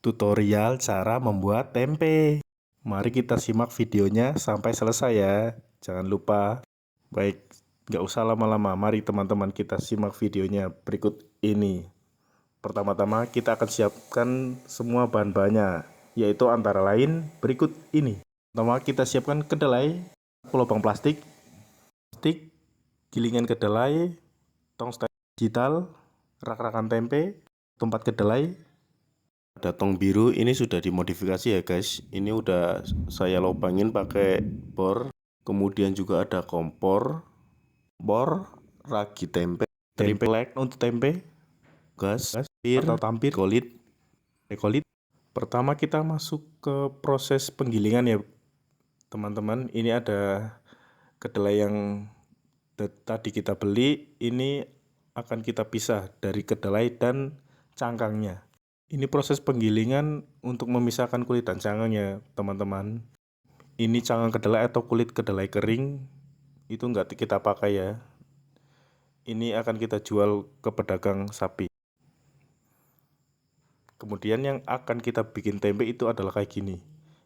tutorial cara membuat tempe. Mari kita simak videonya sampai selesai ya. Jangan lupa. Baik, nggak usah lama-lama. Mari teman-teman kita simak videonya berikut ini. Pertama-tama kita akan siapkan semua bahan-bahannya, yaitu antara lain berikut ini. Pertama kita siapkan kedelai, lubang plastik, gilingan kedelai, tong digital, rak-rakan tempe, tempat kedelai. Ada tong biru, ini sudah dimodifikasi ya guys. Ini udah saya lubangin pakai bor. Kemudian juga ada kompor, ragi tempe, tempe untuk tempe, gas, atau tampir, kolit. Pertama kita masuk ke proses penggilingan ya teman-teman. Ini ada kedelai yang tadi kita beli, ini akan kita pisah dari kedelai dan cangkangnya. Ini proses penggilingan untuk memisahkan kulit dan cangkangnya teman-teman. Ini cangkang kedelai atau kulit kedelai kering, itu nggak kita pakai ya. Ini akan kita jual ke pedagang sapi. Kemudian yang akan kita bikin tempe itu adalah kayak gini.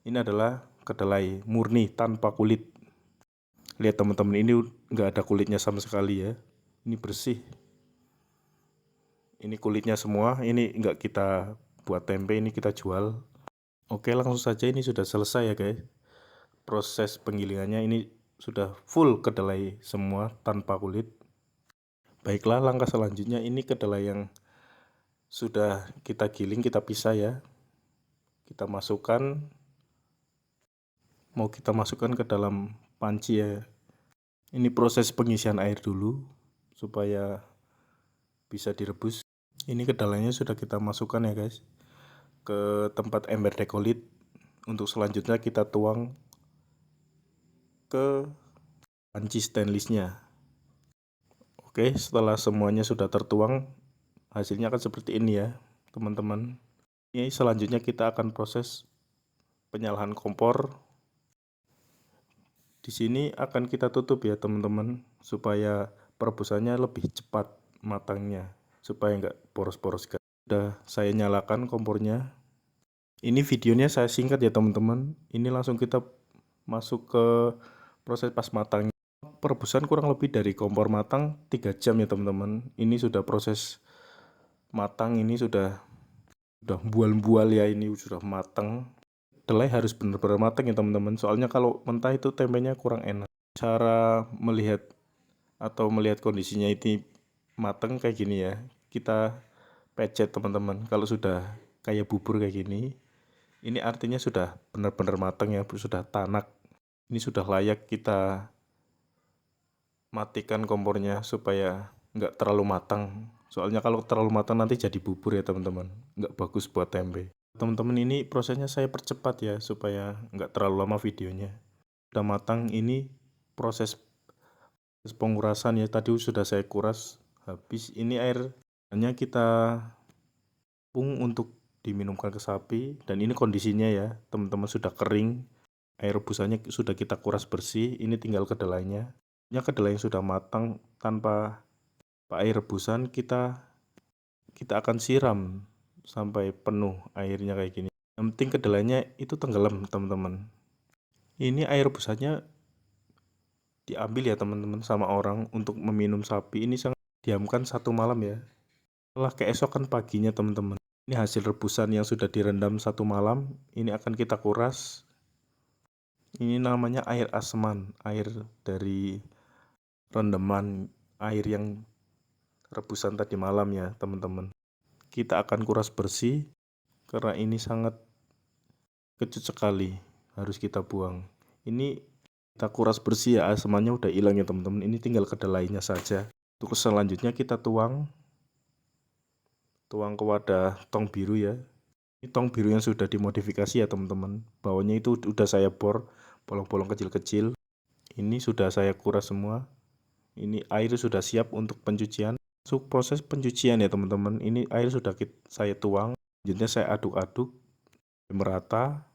Ini adalah kedelai murni tanpa kulit. Lihat teman-teman, ini nggak ada kulitnya sama sekali ya. Ini bersih. Ini kulitnya semua, ini nggak kita buat tempe, ini kita jual. Oke, langsung saja, ini sudah selesai ya guys. Proses penggilingannya ini sudah full kedelai semua tanpa kulit. Baiklah, langkah selanjutnya ini kedelai yang sudah kita giling, kita pisah ya. Kita masukkan, mau kita masukkan ke dalam panci ya. Ini proses pengisian air dulu supaya bisa direbus. Ini kedelainya sudah kita masukkan ya guys ke tempat ember dekolit. Untuk selanjutnya kita tuang ke panci stainlessnya. Oke, setelah semuanya sudah tertuang, hasilnya akan seperti ini ya teman-teman. Ini selanjutnya kita akan proses penyalahan kompor. Di sini akan kita tutup ya teman-teman, supaya perebusannya lebih cepat matangnya, supaya nggak poros-poros. Sudah saya nyalakan kompornya. Ini videonya saya singkat ya teman-teman. Ini langsung kita masuk ke proses pas matangnya. Perebusan kurang lebih dari kompor matang 3 jam ya teman-teman. Ini sudah proses matang, ini sudah bual-bual ya, ini sudah matang. Kedelai harus benar-benar matang ya teman-teman. Soalnya kalau mentah itu tempenya kurang enak. Cara melihat kondisinya ini matang kayak gini ya. Kita pecet teman-teman. Kalau sudah kayak bubur kayak gini, ini artinya sudah benar-benar matang ya, sudah tanak. Ini sudah layak kita matikan kompornya supaya nggak terlalu matang. Soalnya kalau terlalu matang nanti jadi bubur ya teman-teman. Nggak bagus buat tempe. Teman-teman, ini prosesnya saya percepat ya supaya nggak terlalu lama videonya. Sudah matang, ini proses pengurasan ya, tadi sudah saya kuras habis. Ini airnya kita pung untuk diminumkan ke sapi, dan ini kondisinya ya teman-teman sudah kering. Air rebusannya sudah kita kuras bersih, ini tinggal kedelainya. Ya, kedelai yang sudah matang tanpa air rebusan kita akan siram sampai penuh airnya kayak gini. Yang penting kedelainya itu tenggelam teman-teman. Ini air rebusannya diambil ya teman-teman sama orang untuk meminum sapi. Ini sangat diamkan 1 malam ya. Setelah keesokan paginya teman-teman, ini hasil rebusan yang sudah direndam 1 malam. Ini akan kita kuras. Ini namanya air asman, air dari rendaman air yang rebusan tadi malam ya teman-teman. Kita akan kuras bersih karena ini sangat kecut sekali, harus kita buang. Ini kita kuras bersih ya, asmannya udah hilang ya teman-teman. Ini tinggal kedelainya saja. Untuk selanjutnya kita tuang ke wadah tong biru ya. Ini tong biru yang sudah dimodifikasi ya teman-teman. Bawahnya itu udah saya bor bolong-bolong kecil-kecil. Ini sudah saya kuras semua. Ini air sudah siap untuk pencucian. Masuk proses pencucian ya teman-teman. Ini air sudah saya tuang. Selanjutnya saya aduk-aduk merata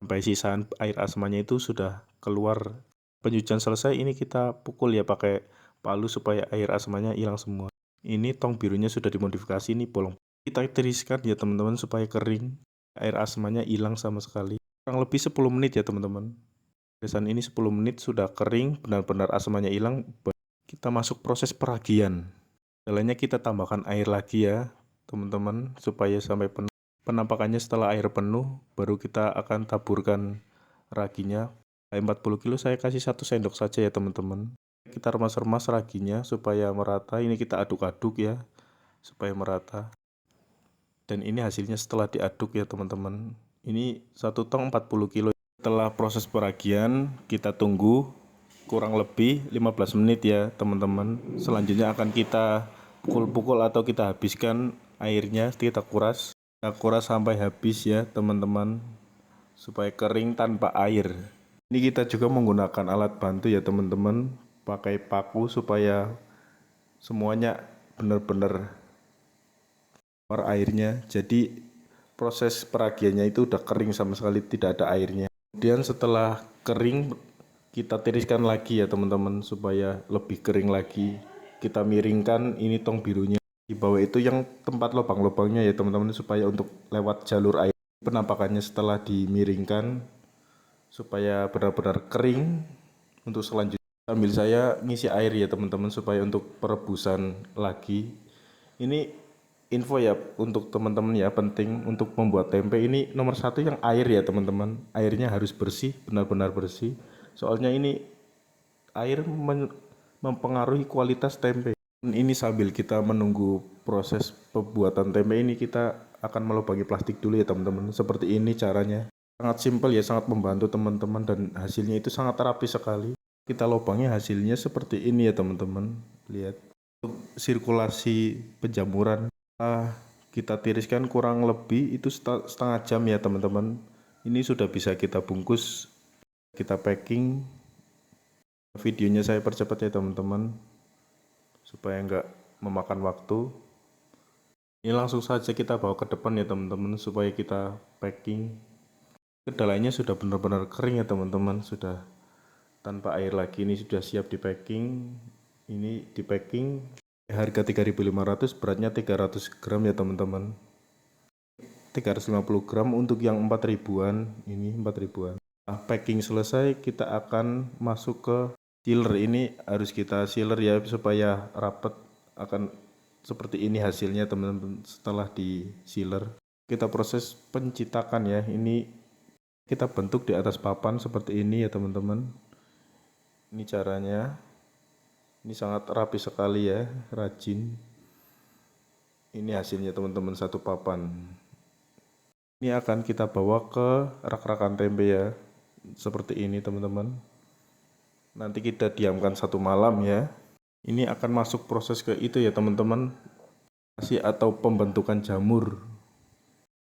sampai sisaan air asmanya itu sudah keluar. Pencucian selesai, ini kita pukul ya pakai palu supaya air asmanya hilang semua. Ini tong birunya sudah dimodifikasi, ini bolong. Kita tiriskan ya teman-teman supaya kering, air asamannya hilang sama sekali. Kurang lebih 10 menit ya teman-teman. Tirisan ini 10 menit sudah kering, benar-benar asamannya hilang. Kita masuk proses peragian. Setelahnya kita tambahkan air lagi ya teman-teman supaya sampai penuh. Penampakannya setelah air penuh baru kita akan taburkan raginya. 40 kilo saya kasih 1 sendok saja ya teman-teman. Kita remas-remas raginya supaya merata. Ini kita aduk-aduk ya supaya merata. Dan ini hasilnya setelah diaduk ya teman-teman. Ini 1 tong 40 kilo. Setelah proses peragian kita tunggu kurang lebih 15 menit ya teman-teman. Selanjutnya akan kita pukul-pukul atau kita habiskan airnya, kita kuras sampai habis ya teman-teman, supaya kering tanpa air. Ini kita juga menggunakan alat bantu ya teman-teman, pakai paku supaya semuanya benar-benar keluar airnya. Jadi proses peragiannya itu udah kering sama sekali, tidak ada airnya. Kemudian setelah kering kita tiriskan lagi ya teman-teman supaya lebih kering lagi. Kita miringkan ini tong birunya. Di bawah itu yang tempat lubang-lubangnya ya teman-teman supaya untuk lewat jalur air. Penampakannya setelah dimiringkan supaya benar-benar kering. Untuk selanjutnya sambil saya ngisi air ya teman-teman supaya untuk perebusan lagi. Ini info ya untuk teman-teman ya, penting untuk membuat tempe ini nomor 1 yang air ya teman-teman. Airnya harus bersih, benar-benar bersih. Soalnya ini air mempengaruhi kualitas tempe. Ini sambil kita menunggu proses pembuatan tempe ini, kita akan melubangi plastik dulu ya teman-teman. Seperti ini caranya. Sangat simpel ya, sangat membantu teman-teman dan hasilnya itu sangat rapi sekali. Kita lubangi hasilnya seperti ini ya teman-teman. Lihat. Untuk sirkulasi penjamuran kita tiriskan kurang lebih itu setengah jam ya teman-teman. Ini sudah bisa kita bungkus, kita packing. Videonya saya percepat ya teman-teman supaya nggak memakan waktu. Ini langsung saja kita bawa ke depan ya teman-teman supaya kita packing. Kedelainya sudah benar-benar kering ya teman-teman, sudah tanpa air lagi. Ini sudah siap di packing. Ini di packing harga 3.500, beratnya 300 gram ya teman-teman. 350 gram untuk yang 4 ribuan, ini 4 ribuan. Packing selesai, kita akan masuk ke sealer. Ini harus kita sealer ya supaya rapat. Akan seperti ini hasilnya teman-teman setelah di sealer. Kita proses pencetakan ya. Ini kita bentuk di atas papan seperti ini ya teman-teman. Ini caranya. Ini sangat rapi sekali ya, rajin. Ini hasilnya teman-teman, 1 papan. Ini akan kita bawa ke rak-rakan tempe ya. Seperti ini teman-teman. Nanti kita diamkan 1 malam ya. Ini akan masuk proses ke itu ya teman-teman, atau pembentukan jamur.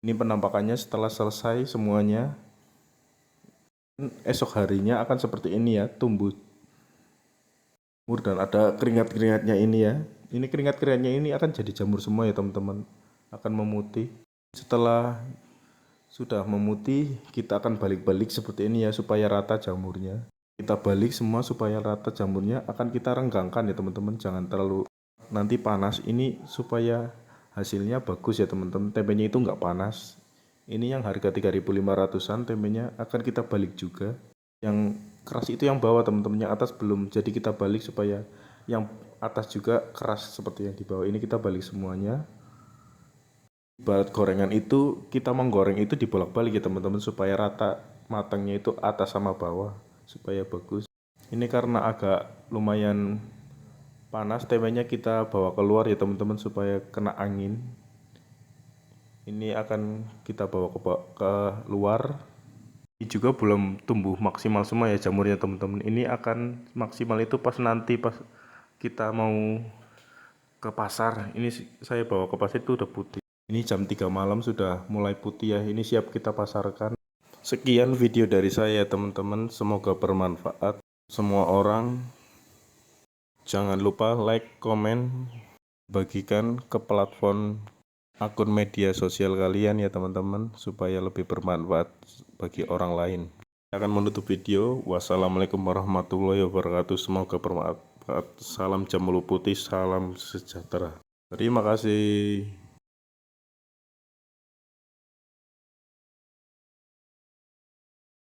Ini penampakannya setelah selesai semuanya. Esok harinya akan seperti ini ya, tumbuh jamur dan ada keringat-keringatnya ini ya. Ini keringat-keringatnya ini akan jadi jamur semua ya teman-teman, akan memutih. Setelah sudah memutih, kita akan balik-balik seperti ini ya supaya rata jamurnya. Kita balik semua supaya rata jamurnya, akan kita renggangkan ya teman-teman, jangan terlalu nanti panas. Ini supaya hasilnya bagus ya teman-teman, tempenya itu nggak panas. Ini yang harga 3.500-an, tempenya akan kita balik juga. Yang keras itu yang bawah teman-teman, yang atas belum, jadi kita balik supaya yang atas juga keras seperti yang di bawah. Ini kita balik semuanya. Ibarat gorengan itu, kita menggoreng itu dibolak-balik ya teman-teman supaya rata matangnya itu atas sama bawah supaya bagus. Ini karena agak lumayan panas, tempenya kita bawa keluar ya teman-teman supaya kena angin. Ini akan kita bawa ke luar. Ini juga belum tumbuh maksimal semua ya jamurnya teman-teman. Ini akan maksimal itu pas nanti pas kita mau ke pasar. Ini saya bawa ke pasar itu udah putih. Ini jam 3 malam sudah mulai putih ya. Ini siap kita pasarkan. Sekian video dari saya teman-teman, semoga bermanfaat semua orang. Jangan lupa like, komen, bagikan ke platform akun media sosial kalian ya teman-teman, supaya lebih bermanfaat bagi orang lain. Saya akan menutup video. Wassalamualaikum warahmatullahi wabarakatuh. Semoga bermanfaat. Salam jamur putih, salam sejahtera. Terima kasih.